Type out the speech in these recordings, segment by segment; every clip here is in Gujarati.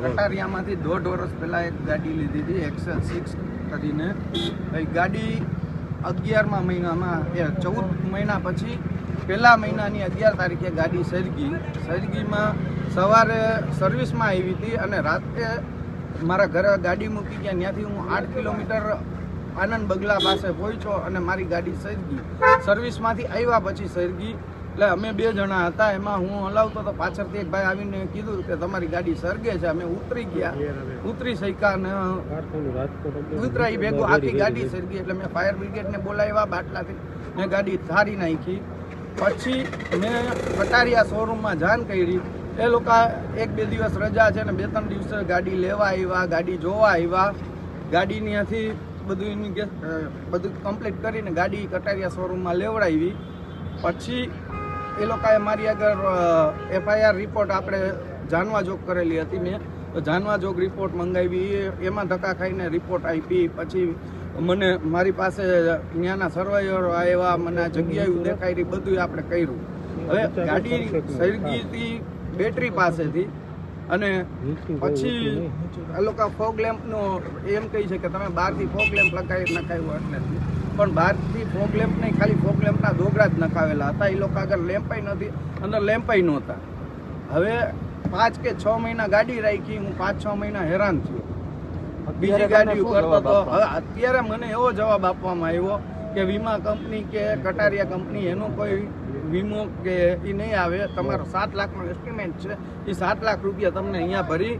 કટારિયામાંથી 1.5 વર્ષ પહેલાં એક ગાડી લીધી હતી એક્સેલ 6 કરીને. એ ગાડી 11મા મહિનામાં 14 મહિના પછી પહેલા મહિનાની 11 તારીખે ગાડી સરગીમાં સવારે સર્વિસમાં આવી હતી અને રાત્રે મારા ઘરે ગાડી મૂકી ગયા. ત્યાંથી હું 8 કિલોમીટર આનંદ બગલા પાસે પહોંચ્યો અને મારી ગાડી સરગી. સર્વિસમાંથી આવ્યા પછી સરગી એટલે અમે 2 જણા હતા. એમાં હું હલાવતો તો પાછળથી એક ભાઈ આવીને કીધું કે તમારી ગાડી સરગે છે. અમે ઉતરી ગયા, ઉતરી શક્યા અને ઉતરાઈ ભેગું આખી ગાડી સરગી. એટલે મેં ફાયર બ્રિગેડને બોલાવ્યા, બાટલાથી મેં ગાડી ઠારી નાખી. પછી મેં કટારિયા શોરૂમમાં જાણ કરી. એ લોકો 1-2 દિવસ રજા છે ને 2-3 દિવસે ગાડી લેવા આવ્યા, ગાડી જોવા આવ્યા. ગાડીની ત્યાંથી બધું કમ્પ્લીટ કરીને ગાડી કટારિયા શોરૂમમાં લેવડાવી. પછી એ લોકોએ મારી આગળ FIR રિપોર્ટ આપણે જાણવા જોગ કરેલી હતી. મેં તો જાણવા જોગ રિપોર્ટ મંગાવી, એમાં ધક્કા ખાઈને રિપોર્ટ આપી. પછી મને મારી પાસે ત્યાંના સર્વેયરો આવ્યા, મને જગ્યાએ દેખાઈ, બધું આપણે કર્યું. હવે ગાડી સરગીથી બેટરી પાસેથી અને પછી એ લોકો ફોગ લેમ્પનો એમ કહી છે કે તમે બહારથી ફોગ લેમ્પ નખાવ્યો એટલે, પણ બહારથી ફોગ લેમ્પ નહીં, ખાલી ફોગ લેમ્પના દોગડા જ નખાવેલા હતા. એ લોકો આગળ લેમ્પાઈ નથી, અંદર લેમ્પાઈ નહોતા. હવે 5 કે 6 મહિના ગાડી રાખી. હું 5-6 મહિના હેરાન થયો, બીજી ગાડી કરતો હતો. હવે અત્યારે મને એવો જવાબ આપવામાં આવ્યો કે વીમા કંપની કે કટારિયા કંપની એનો કોઈ વીમો કે એ નહીં આવે. તમારો 7 લાખનો એસ્ટિમેટ છે, એ 7 લાખ રૂપિયા તમને અહીંયા ભરી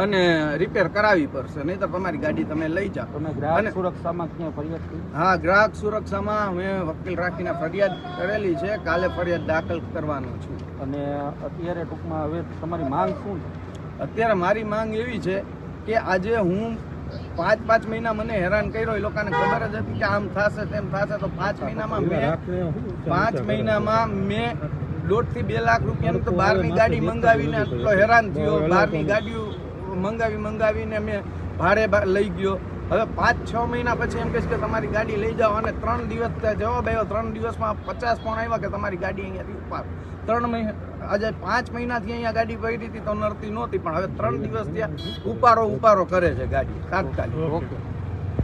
અને રિપેર કરાવવી પડશે, નહીં તો તમારી ગાડી તમે લઈ જાઓ. તમે ગ્રાહક સુરક્ષામાં ક્યાં ફરિયાદ કરી? હા, ગ્રાહક સુરક્ષામાં મેં વકીલ રાખીને ફરિયાદ કરેલી છે. કાલે ફરિયાદ દાખલ કરવાનો છું. અને અત્યારે ટૂંકમાં હવે તમારી માંગ શું છે? અત્યારે મારી માંગ એવી છે કે આજે હું 5 મહિના મને હેરાન કર્યો. એ લોકોને ખબર જ હતી કે આમ થશે તેમ થશે. તો 5 મહિનામાં મેં 1.5 થી 2 લાખ રૂપિયાની તો બહારની ગાડી મંગાવીને એટલો હેરાન થયો. બહારની ગાડીઓ મંગાવીને મેં ભાડે લઈ ગયો. હવે 5-6 મહિના પછી એમ કહીશ કે તમારી ગાડી લઈ જાઓ અને 3 દિવસ જવાબ આવ્યો. 3 દિવસમાં 50 ફોન આવ્યા કે તમારી ગાડી અહીંયાથી ઉપાડ. 3 મહિના આજે 5 મહિનાથી અહીંયા ગાડી પડી હતી તો નડતી નહોતી, પણ હવે 3 દિવસ ત્યાં ઉપારો કરે છે ગાડી તાત્કાલિક.